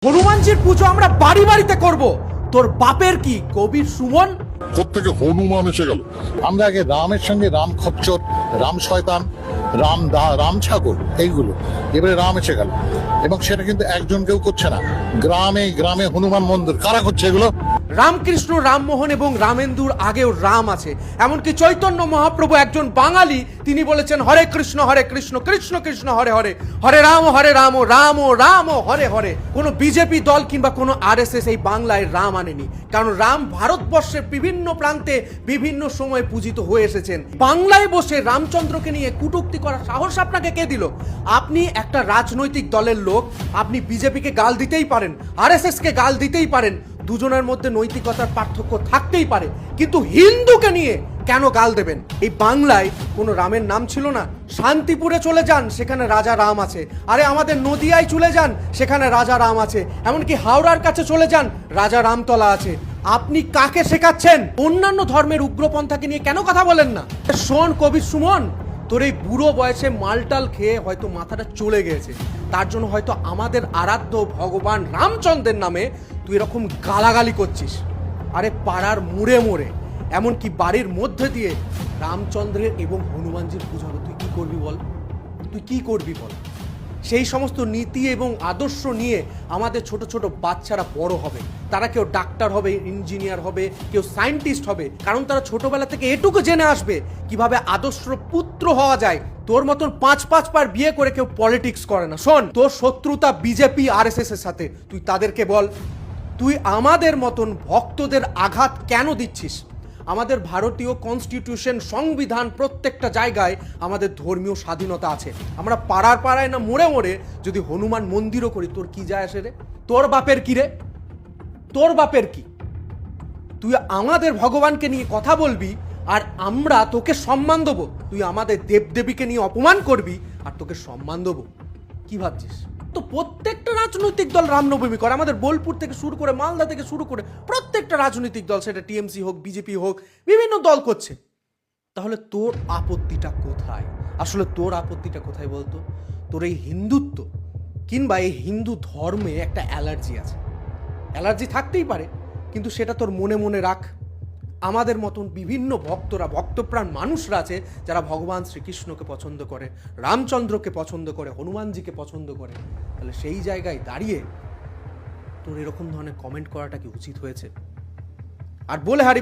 হনুমানজির পুজো আমরা বাড়ি বাড়িতে করব। তোর বাপের কি কবির সুমন? কোত্থেকে হনুমান এসে গেল? আমরা আগে রামের সঙ্গে রাম খচ্চর, রাম শয়তান, রাম ছাগল, এইগুলো। এবারে রাম এসে গেল, এবং সেটা কিন্তু একজন কেউ করছে না। গ্রামে গ্রামে হনুমান মন্দির কারা করছে এগুলো? রামকৃষ্ণ, রামমোহন এবং রামেন্দুর আগেও রাম আছে। এমনকি চৈতন্য মহাপ্রভু একজন বাঙালি, তিনি বলেছেন হরে কৃষ্ণ কৃষ্ণ কৃষ্ণ হরে হরে, হরে রাম রাম রাম হরে হরে। কোনো বিজেপি দল কিংবা কোনো আরএসএস এই বাংলায় রাম আনেনি, কারণ রাম ভারতবর্ষের বিভিন্ন প্রান্তে বিভিন্ন সময় পূজিত হয়ে এসেছেন। বাংলায় বসে রামচন্দ্রকে নিয়ে কটূক্তি করার সাহস আপনাকে কে দিল? আপনি একটা রাজনৈতিক দলের লোক, আপনি বিজেপিকে গাল দিতেই পারেন, আরএসএস কে গাল দিতেই পারেন, দুজনের মধ্যে নৈতিকতার পার্থক্য থাকতেই পারে, কিন্তু হিন্দুকে নিয়ে কেন গাল দেবেন? এই বাংলায় কোনো রামের নাম ছিল না? শান্তিপুরে চলে যান, সেখানে রাজা রাম আছে। আরে আমাদের নদিয়ায় চলে যান, সেখানে রাজা রাম আছে। এমনকি হাওড়ার কাছে চলে যান, রাজা রামতলা আছে। আপনি কাকে শেখাচ্ছেন? অন্যান্য ধর্মের উগ্রপন্থাকে নিয়ে কেন কথা বলেন না? শোন কবির সুমন, তোর এই বুড়ো বয়সে মালটাল খেয়ে হয়তো মাথাটা চলে গেছে, তার জন্য হয়তো আমাদের আরাধ্য ভগবান রামচন্দ্রের নামে তুই এরকম গালাগালি করছিস। আরে পাড়ার মোড়ে মোড়ে, এমনকি বাড়ির মধ্যে দিয়ে রামচন্দ্রের এবং হনুমানজির পুজো হবে। তুই কি করবি বল? তুই কি করবি বল? সেই সমস্ত নীতি এবং আদর্শ নিয়ে আমাদের ছোট ছোট বাচ্চারা বড় হবে। তারা কেউ ডাক্তার হবে, ইঞ্জিনিয়ার হবে, কেউ সায়েন্টিস্ট হবে, কারণ তারা ছোটবেলা থেকে এটুকু জেনে আসবে কিভাবে আদর্শ পুত্র হওয়া যায়। তোর মতন পাঁচ বার বিয়ে করে কেউ পলিটিক্স করে না। শোন, তোর শত্রুতা বিজেপি আরএসএস এর সাথে, তুই তাদেরকে বল। তুই আমাদের মতন ভক্তদের আঘাত কেন দিচ্ছিস? আমাদের ভারতীয় কনস্টিটিউশন, সংবিধান, প্রত্যেকটা জায়গায় আমাদের ধর্মীয় স্বাধীনতা আছে। আমরা পাড়ার পাড়ায় না মোড়ে মোড়ে যদি হনুমান মন্দিরও করি, তোর কি যায় আসে রে? তোর বাপের কি রে? তোর বাপের কি? তুই আমাদের ভগবানকে নিয়ে কথা বলবি আর আমরা তোকে সম্মান দেবো? তুই আমাদের দেবদেবীকে নিয়ে অপমান করবি আর তোকে সম্মান দেবো? কি ভাবছিস? তো প্রত্যেকটা রাজনৈতিক দল রামনবমী করে, আমাদের বোলপুর থেকে শুরু করে মালদা থেকে শুরু করে প্রত্যেকটা রাজনৈতিক দল, সেটা টিএমসি হোক, বিজেপি হোক, বিভিন্ন দল করছে। তাহলে তোর আপত্তিটা কোথায়? আসলে তোর আপত্তিটা কোথায় বলতো? তোর এই হিন্দুত্ব কিংবা এই হিন্দু ধর্মে একটা অ্যালার্জি আছে। অ্যালার্জি থাকতেই পারে, কিন্তু সেটা তোর মনে মনে রাখ। আমাদের মতন বিভিন্ন ভক্তরা, ভক্তপ্রাণ মানুষরা আছে যারা ভগবান শ্রীকৃষ্ণকে পছন্দ করে, রামচন্দ্রকে পছন্দ করে, হনুমানজিকে পছন্দ করে। তাহলে সেই জায়গায় দাঁড়িয়ে তোর এরকম ধরনের কমেন্ট করাটা কি উচিত হয়েছে? আর বলে হারি